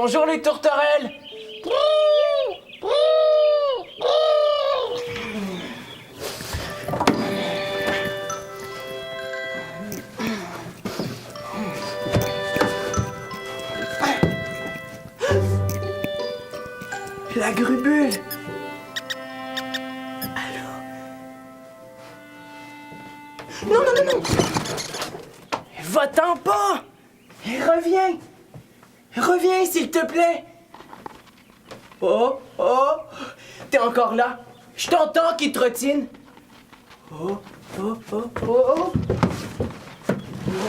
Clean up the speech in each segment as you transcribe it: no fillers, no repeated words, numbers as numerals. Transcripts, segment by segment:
Bonjour les tourterelles. La grubule. Allô? Non, non, non, non. Va-t'en pas. Reviens. Reviens, s'il te plaît. Oh, oh. T'es encore là. Je t'entends qui trottine. Oh, oh, oh, oh.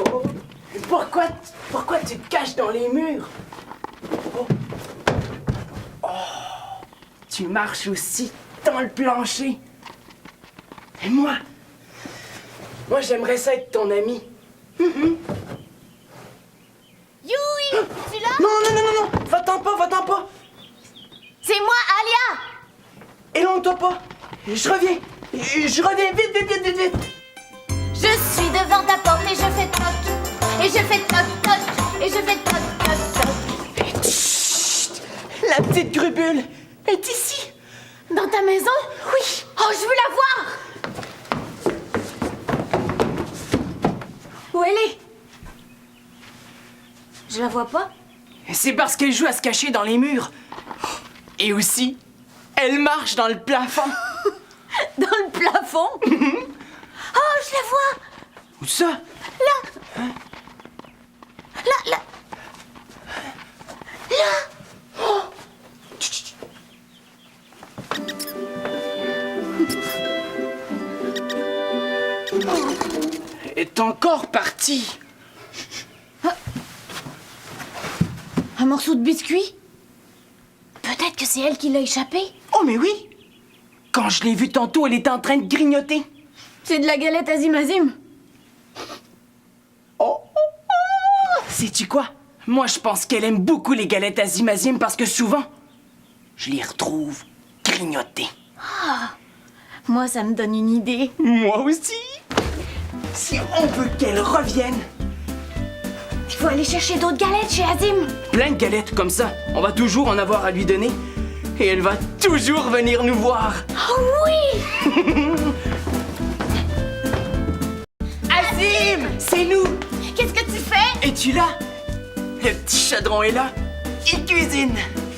Oh. Pourquoi tu te caches dans les murs? Oh. Tu marches aussi dans le plancher. Et moi j'aimerais ça être ton ami. Youi, es-tu là? Non, non, non, non, non, va-t'en pas. C'est moi, Alia. Éloigne-toi pas. Je reviens, vite. Je suis devant ta porte et je fais toc. Et je fais toc, toc. Et je fais toc, toc, toc. Chut, la petite grubule est ici. Dans ta maison? Oui. Oh, je veux la voir. Où elle est? Je la vois pas. C'est parce qu'elle joue à se cacher dans les murs. Et aussi, elle marche dans le plafond. Dans le plafond? Oh, je la vois. Où ça? Là. Là. Elle est encore partie. Un morceau de biscuit? Peut-être que c'est elle qui l'a échappé. Oh, mais oui. Quand je l'ai vue tantôt, elle était en train de grignoter. C'est de la galette Azim. Oh. Sais-tu quoi? Moi, je pense qu'elle aime beaucoup les galettes Azim parce que souvent, je les retrouve grignotées. Moi, ça me donne une idée. Moi aussi. Si on veut qu'elle revienne, Il faut aller chercher d'autres galettes chez Azim. plein de galettes comme ça, on va toujours en avoir à lui donner. Et elle va toujours venir nous voir. Oh oui! Azim, c'est nous. Qu'est-ce que tu fais? Es-tu là? Le petit chaudron est là. Il cuisine.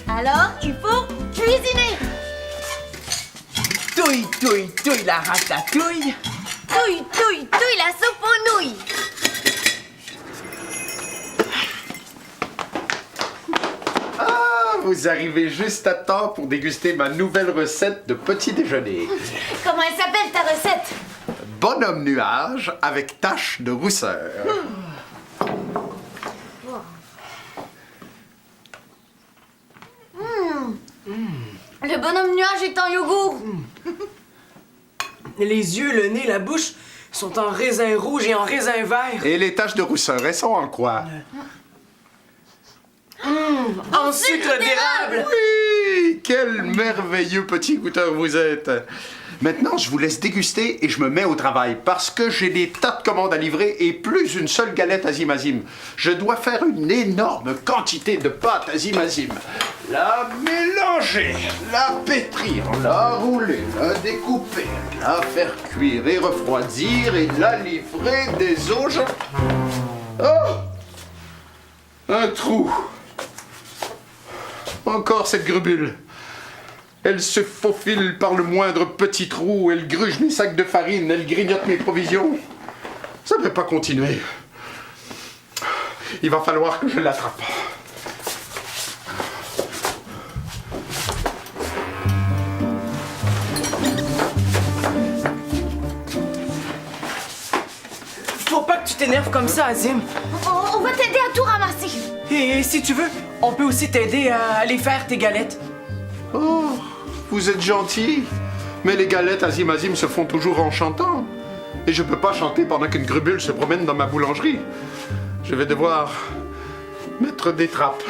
Alors, il faut cuisiner. Touille la ratatouille. Touille, la soupe aux nouilles. Ah, vous arrivez juste à temps pour déguster ma nouvelle recette de petit déjeuner. Comment elle s'appelle ta recette? Bonhomme nuage avec tache de rousseur. Le bonhomme nuage est en yogourt. Les yeux, le nez, la bouche sont en raisin rouge et en raisin vert. Et les taches de rousseur, elles sont en quoi? En sucre d'érable. Oui, quel merveilleux petit goûteur vous êtes. Maintenant, je vous laisse déguster et je me mets au travail parce que j'ai des tas de commandes à livrer et plus une seule galette Azim. Je dois faire une énorme quantité de pâte Azim. La mélanger, la pétrir, la rouler, la découper, la faire cuire et refroidir et la livrer des eaux. Oh! Un trou. Encore cette grubule. Elle se faufile par le moindre petit trou, elle gruge mes sacs de farine, elle grignote mes provisions. Ça ne peut pas continuer. Il va falloir que je l'attrape. Faut pas que tu t'énerves comme ça, Azim. On va t'aider à tout ramasser. Et si tu veux, on peut aussi t'aider à aller faire tes galettes. Oh, vous êtes gentil. Mais les galettes Azim se font toujours en chantant. Et je peux pas chanter pendant qu'une grubule se promène dans ma boulangerie. Je vais devoir mettre des trappes.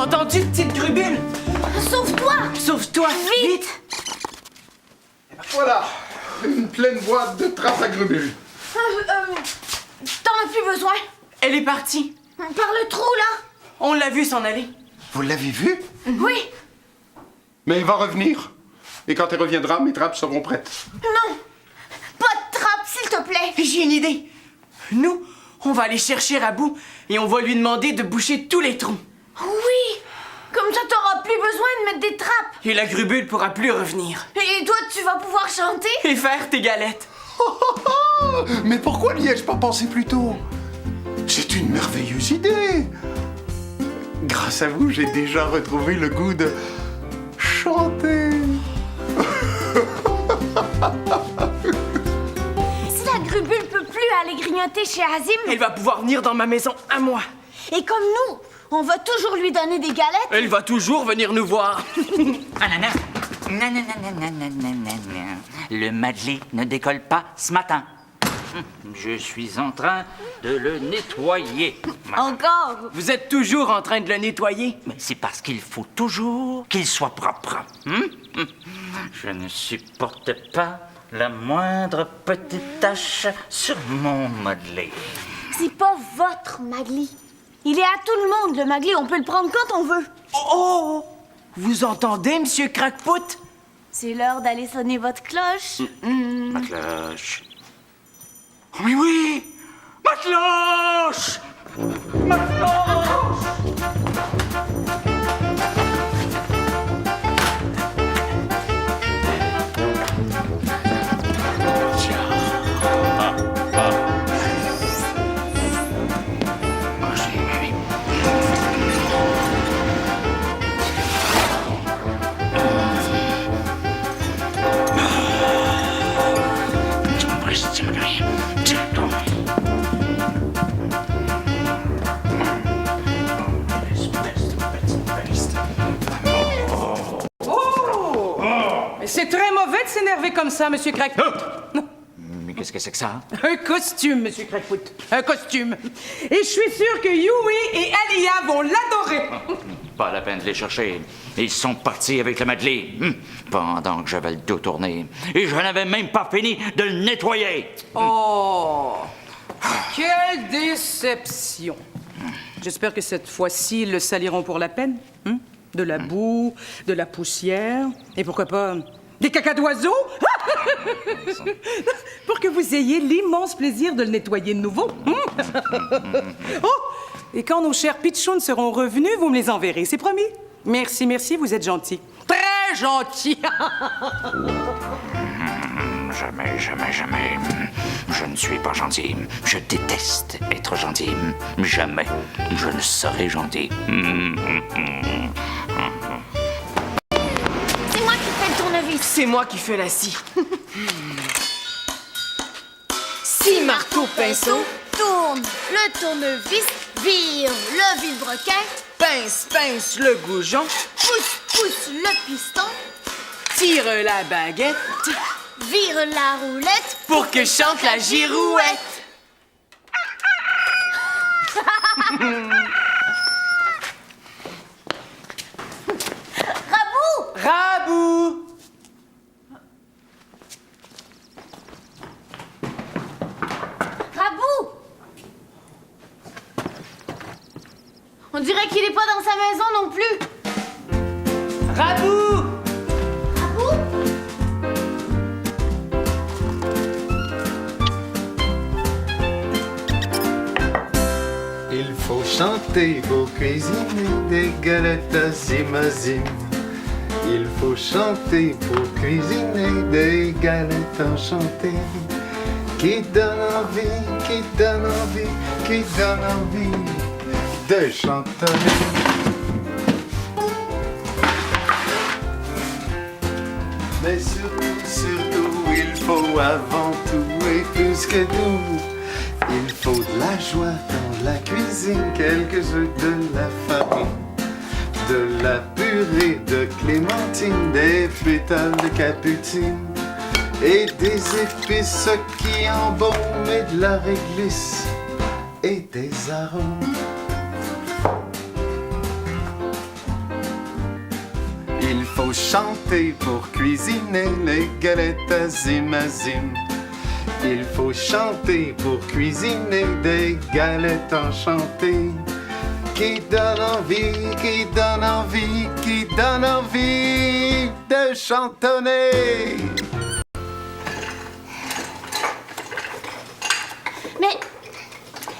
entendu, petite grubule? Sauve-toi! Sauve-toi, vite! Voilà, une pleine boîte de trappes à grubules. T'en as plus besoin? Elle est partie. Par le trou, là? On l'a vu s'en aller. Vous l'avez vu? Oui. Mais elle va revenir. Et quand elle reviendra, mes trappes seront prêtes. Non. Pas de trappe, s'il te plaît. J'ai une idée. Nous, on va aller chercher Rabou et on va lui demander de boucher tous les trous. Oui. Comme ça, t'auras plus besoin de mettre des trappes. Et la grubule pourra plus revenir. Et toi, tu vas pouvoir chanter? Et faire tes galettes. Mais pourquoi n'y ai-je pas pensé plus tôt? C'est une merveilleuse idée. Grâce à vous, j'ai déjà retrouvé le goût de chanter. Si la grubule peut plus aller grignoter chez Azim, Elle va pouvoir venir dans ma maison à moi. et comme nous, on va toujours lui donner des galettes. Elle va toujours venir nous voir. Ananas. Nanana. Le Madley ne décolle pas ce matin. Je suis en train de le nettoyer. Encore? Vous êtes toujours en train de le nettoyer. Mais c'est parce qu'il faut toujours qu'il soit propre. Je ne supporte pas la moindre petite tache sur mon Madley. C'est pas votre Magli. Il est à tout le monde, le Magli. On peut le prendre quand on veut. Oh! Vous entendez, monsieur Crackpot? C'est l'heure d'aller sonner votre cloche. Ma cloche. Oui, oui! Ma cloche! Ma cloche! C'est très mauvais de s'énerver comme ça, Monsieur Crackpot. Mais qu'est-ce que c'est que ça? Un costume, Monsieur Crackpot. Un costume. Et je suis sûre que Yui et Alia vont l'adorer. Pas la peine de les chercher. Ils sont partis avec le Madley. Pendant que j'avais le dos tourné. Et je n'avais même pas fini de le nettoyer. Oh, quelle déception. J'espère que cette fois-ci, ils le saliront pour la peine. De la boue, de la poussière, et pourquoi pas des cacas d'oiseaux. Pour que vous ayez l'immense plaisir de le nettoyer de nouveau. Oh, et quand nos chers pitchouns seront revenus, vous me les enverrez, c'est promis. Merci, merci, vous êtes gentils. Très gentils. Jamais, jamais, jamais. Je ne suis pas gentil. Je déteste être gentil. Jamais je ne serai gentil. C'est moi qui fais le tournevis. C'est moi qui fais la scie. Scie, marteau, pinceau. Tourne le tournevis, vire le vilebrequin, Pince, pince le goujon. pousse, pousse le piston, Tire la baguette vire la roulette pour que chante la girouette. Rabou! Rabou! Rabou! On dirait qu'il est pas dans sa maison non plus. Rabou! Rabou? Il faut chanter pour cuisiner des galettes Azim Azim. Il faut chanter pour cuisiner des galettes enchantées qui donnent envie, qui donnent envie, qui donnent envie de chanter. Mais surtout, surtout, il faut avant tout et plus que tout, il faut de la joie dans la cuisine, quelques œufs, de la farine, de la purée de clémentine, des pétales de caputine et des épices qui embaument et de la réglisse et des arômes. faut chanter pour cuisiner les galettes Azim Azim. Il faut chanter pour cuisiner des galettes enchantées qui donnent envie, qui donnent envie, qui donnent envie de chantonner. Mais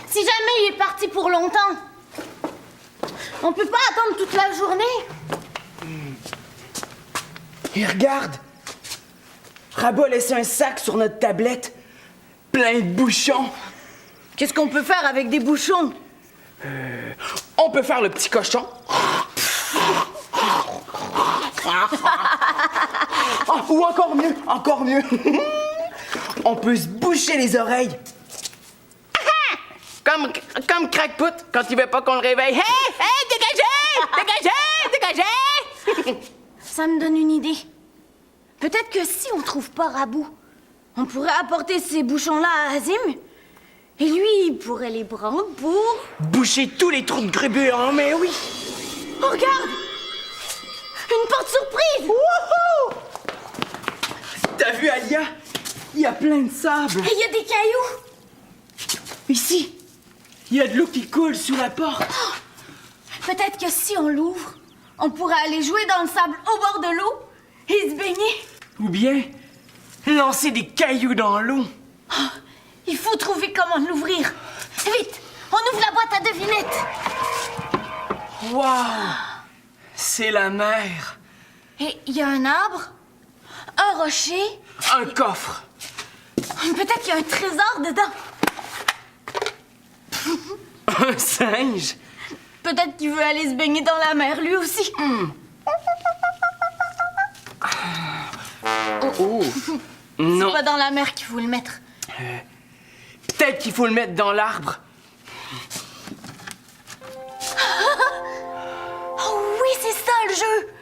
si jamais il est parti pour longtemps, on peut pas attendre toute la journée. Et regarde! Rabat a laissé un sac sur notre tablette, plein de bouchons. Qu'est-ce qu'on peut faire avec des bouchons? On peut faire le petit cochon. Oh, ou encore mieux, encore mieux. On peut se boucher les oreilles. Comme Crackpot quand il veut pas qu'on le réveille. Hey, hey, dégagez, dégagez, dégagez. Ça me donne une idée. Peut-être que si on trouve pas Rabou, on pourrait apporter ces bouchons-là à Azim. Et lui, il pourrait les prendre pour... Boucher tous les trous de grébus, mais oui. Oh, regarde! Une porte surprise! Wouhou! T'as vu, Alia? Il y a plein de sable. Et il y a des cailloux! Ici, il y a de l'eau qui coule sous la porte. Peut-être que si on l'ouvre, on pourrait aller jouer dans le sable au bord de l'eau et se baigner. Ou bien lancer des cailloux dans l'eau. Il faut trouver comment l'ouvrir. Vite, on ouvre la boîte à devinettes. Waouh! C'est la mer. Et il y a un arbre, un rocher. Un coffre. Peut-être qu'il y a un trésor dedans. Un singe. Peut-être qu'il veut aller se baigner dans la mer, lui aussi. Oh. Non. C'est pas dans la mer qu'il faut le mettre. Peut-être qu'il faut le mettre dans l'arbre. Oh oui, c'est ça le jeu.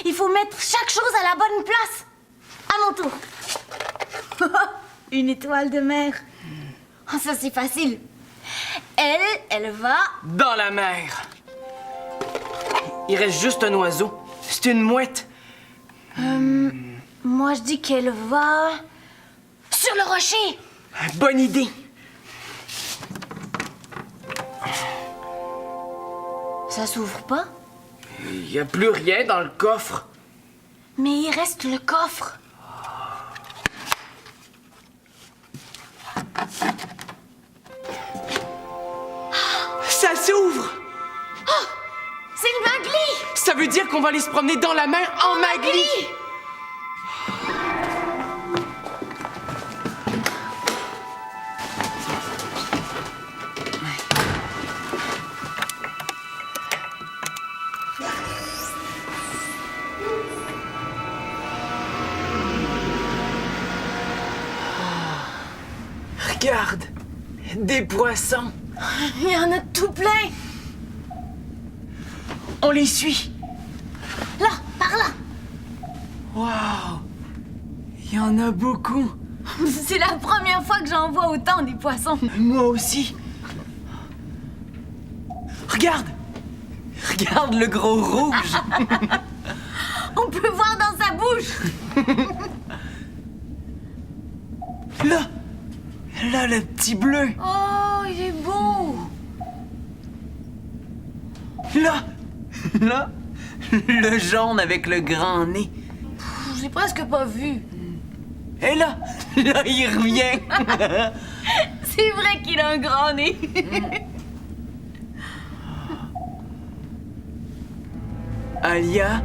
Il faut mettre chaque chose à la bonne place. À mon tour. Une étoile de mer. Oh, ça, c'est facile. Elle va... Dans la mer. Il reste juste un oiseau. C'est une mouette. Moi, je dis qu'elle va... Sur le rocher. Bonne idée. Ça s'ouvre pas, Il n'y a plus rien dans le coffre. mais il reste le coffre. Ça s'ouvre. C'est le Magli. Ça veut dire qu'on va aller se promener dans la mer en Magli. Regarde, des poissons. Il y en a tout plein. On les suit. Là, par là. Waouh, il y en a beaucoup. C'est la première fois que j'en vois autant des poissons. Moi aussi. Regarde, regarde le gros rouge. On peut voir dans sa bouche. Là, le petit bleu. Oh, il est beau. Là, le jaune avec le grand nez. J'ai presque pas vu. Et là, il revient. C'est vrai qu'il a un grand nez. Alia,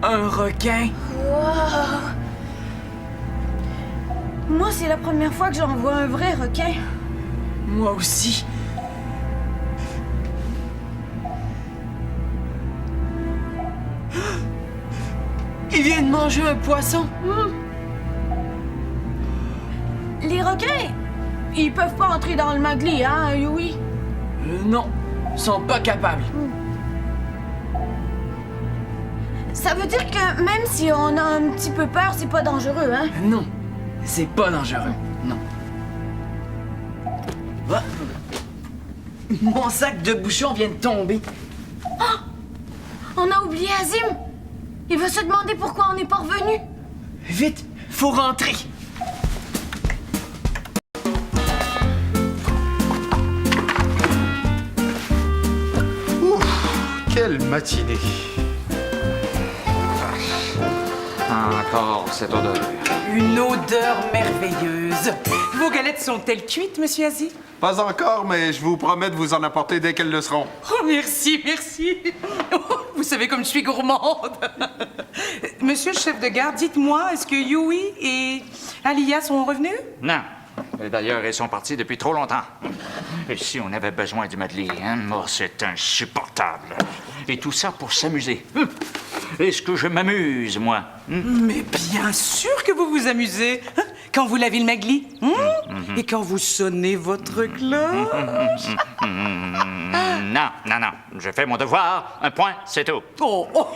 un requin. Wow. Moi, c'est la première fois que j'en vois un vrai requin. Moi aussi. Il vient de manger un poisson. Les requins, ils peuvent pas entrer dans le Magli, hein, oui? Non, ils sont pas capables. Ça veut dire que même si on a un petit peu peur, c'est pas dangereux, hein? Non, c'est pas dangereux. Non. Ah. Mon sac de bouchons vient de tomber. On a oublié Azim. Il va se demander pourquoi on n'est pas revenu. Vite, faut rentrer. Quelle matinée. Encore cette odeur. Une odeur merveilleuse. Vos galettes sont-elles cuites, monsieur Asie? Pas encore, mais je vous promets de vous en apporter dès qu'elles le seront. Oh, merci, merci. Oh, vous savez comme je suis gourmande. Monsieur le chef de gare, dites-moi, est-ce que Yui et Alia sont revenus? Non. Et d'ailleurs, ils sont partis depuis trop longtemps. Et si on avait besoin du Madeleine, hein? Oh, c'est insupportable. Et tout ça pour s'amuser. Est-ce que je m'amuse, moi? Mais bien sûr que vous vous amusez. Hein, quand vous lavez le magli. Et quand vous sonnez votre cloche. Non, non, non. Je fais mon devoir. Un point, c'est tout. Oh, oh.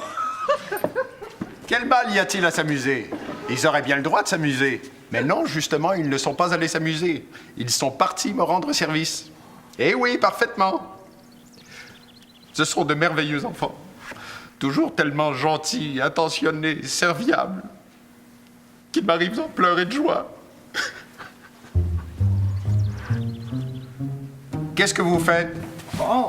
Quel mal y a-t-il à s'amuser? Ils auraient bien le droit de s'amuser. Mais non, justement, ils ne sont pas allés s'amuser. Ils sont partis me rendre service. Eh oui, parfaitement. Ce sont de merveilleux enfants. Toujours tellement gentils, attentionnés, serviables, qu'il m'arrive d'en pleurer de joie. Qu'est-ce que vous faites? Bon,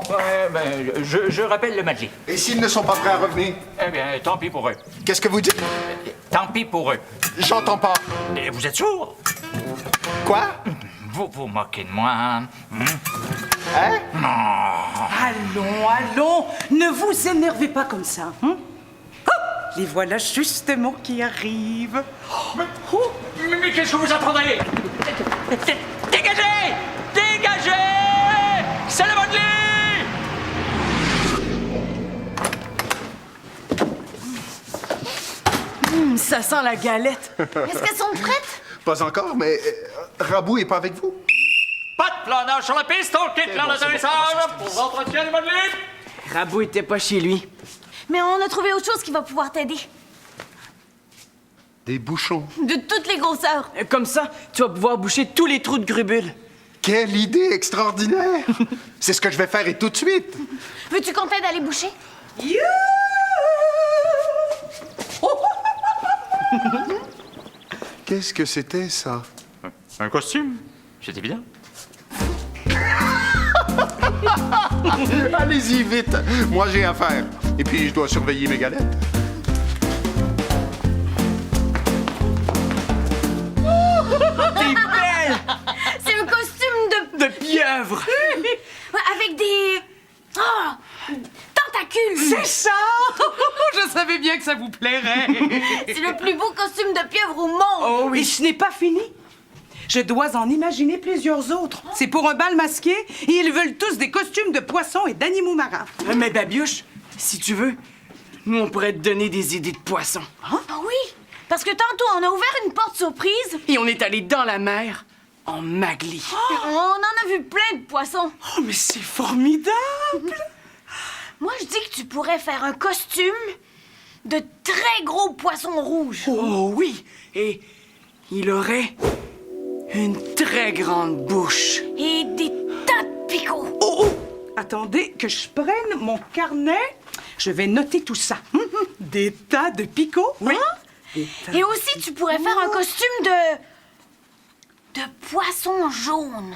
je rappelle le Madeleine. Et s'ils ne sont pas prêts à revenir? Eh bien, tant pis pour eux. Qu'est-ce que vous dites? Tant pis pour eux. J'entends pas. Et vous êtes sourds? Quoi? Vous vous moquez de moi, hein? Hein? Allons, allons, ne vous énervez pas comme ça. Hein? Oh, les voilà justement qui arrivent. Mais qu'est-ce que vous attendez? Dégagez! Dégagez! C'est le Madeleine! Ça sent la galette. Est-ce qu'elles sont prêtes? Pas encore, mais Rabou est pas avec vous? Pas de planage sur la piste, on quitte l'atterrissage pour l'entretien du Madeleine! Rabou était pas chez lui. Mais on a trouvé autre chose qui va pouvoir t'aider. Des bouchons. De toutes les grosseurs. Comme ça, tu vas pouvoir boucher tous les trous de grubule. Quelle idée extraordinaire! C'est ce que je vais faire et tout de suite. Veux-tu qu'on t'aide à les boucher? Qu'est-ce que c'était, ça? Un costume? C'est évident. Allez-y, vite! Moi, j'ai affaire. Et puis, je dois surveiller mes galettes. T'es belle! C'est un costume De pieuvre! Ouais, avec des... Oh! Tentacules! C'est ça! Je savais bien que ça vous plairait. C'est le plus beau costume de pieuvre au monde! Oh Et oui! ce n'est pas fini. Je dois en imaginer plusieurs autres. C'est pour un bal masqué et ils veulent tous des costumes de poissons et d'animaux marins. Mais Babiouche, si tu veux, nous, on pourrait te donner des idées de poissons. Ah oui! Parce que tantôt, on a ouvert une porte surprise. Et on est allé dans la mer, en Magli. On en a vu plein de poissons. Oh, mais c'est formidable! Moi, je dis que tu pourrais faire un costume de très gros poissons rouges. Oh oui! Et il aurait une très grande bouche. Et des tas de picots. Oh, oh! Attendez que je prenne mon carnet. Je vais noter tout ça. Des tas de picots. Oui. Des tas- Et aussi, tu pourrais faire un costume de poisson jaune.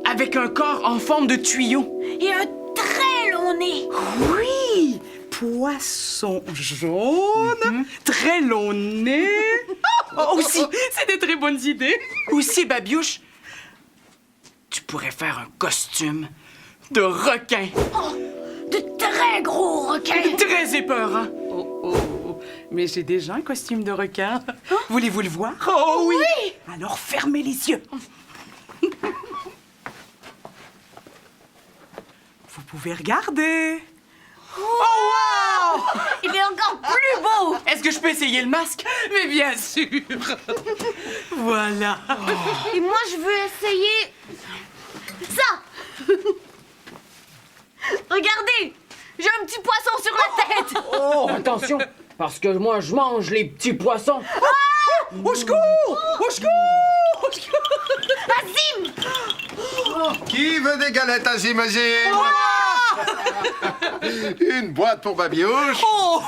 Avec un corps en forme de tuyau. Et un très long nez. Oui! Poisson jaune, très long nez. Oh, aussi, c'est des très bonnes idées. Aussi, Babiouche, tu pourrais faire un costume de requin. De très gros requins. Très épeurant. Oh, oh, mais j'ai déjà un costume de requin. Voulez-vous le voir? Oh oui! Alors fermez les yeux. Vous pouvez regarder. Oh wow! Il est encore plus beau. Est-ce que je peux essayer le masque? Mais bien sûr. Voilà. Et moi, je veux essayer ça. Regardez, j'ai un petit poisson sur la tête. Oh, attention, parce que moi, je mange les petits poissons. Au secours! Au secours! Au secours! Azim! Qui veut des galettes, Azim? Une boîte pour Babioche. Oh,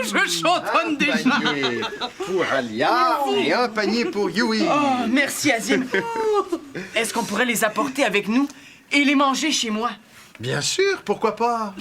je chantonne déjà. Un panier pour Alia et un panier pour Yui. Oh, merci, Azim. Est-ce qu'on pourrait les apporter avec nous et les manger chez moi? Bien sûr, pourquoi pas?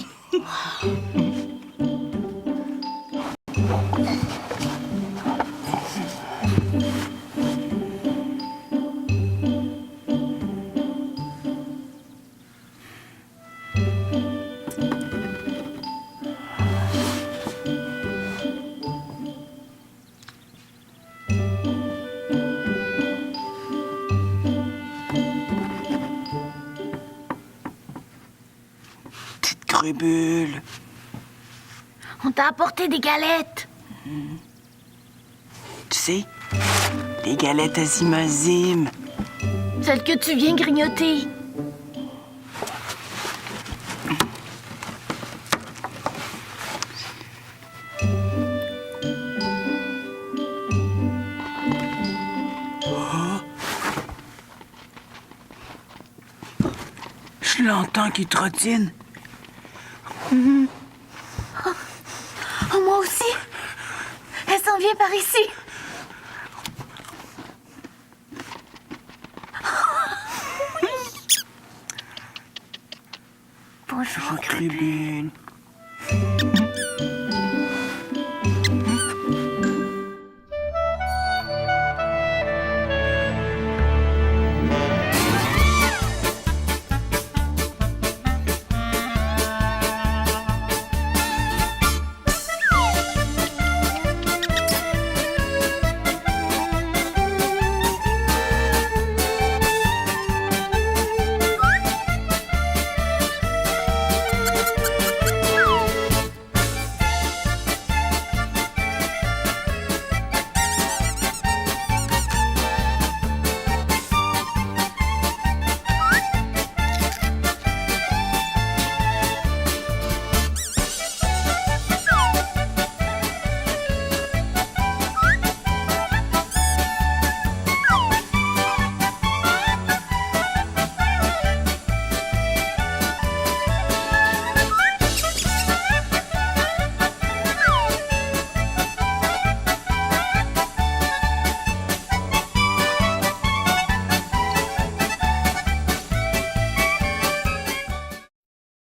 Petite crébule. On t'a apporté des galettes. Tu sais, les galettes Azim. Celles que tu viens grignoter. Je l'entends qui trottine. Oh, moi aussi. Elle s'en vient par ici. Bonjour. Crébule.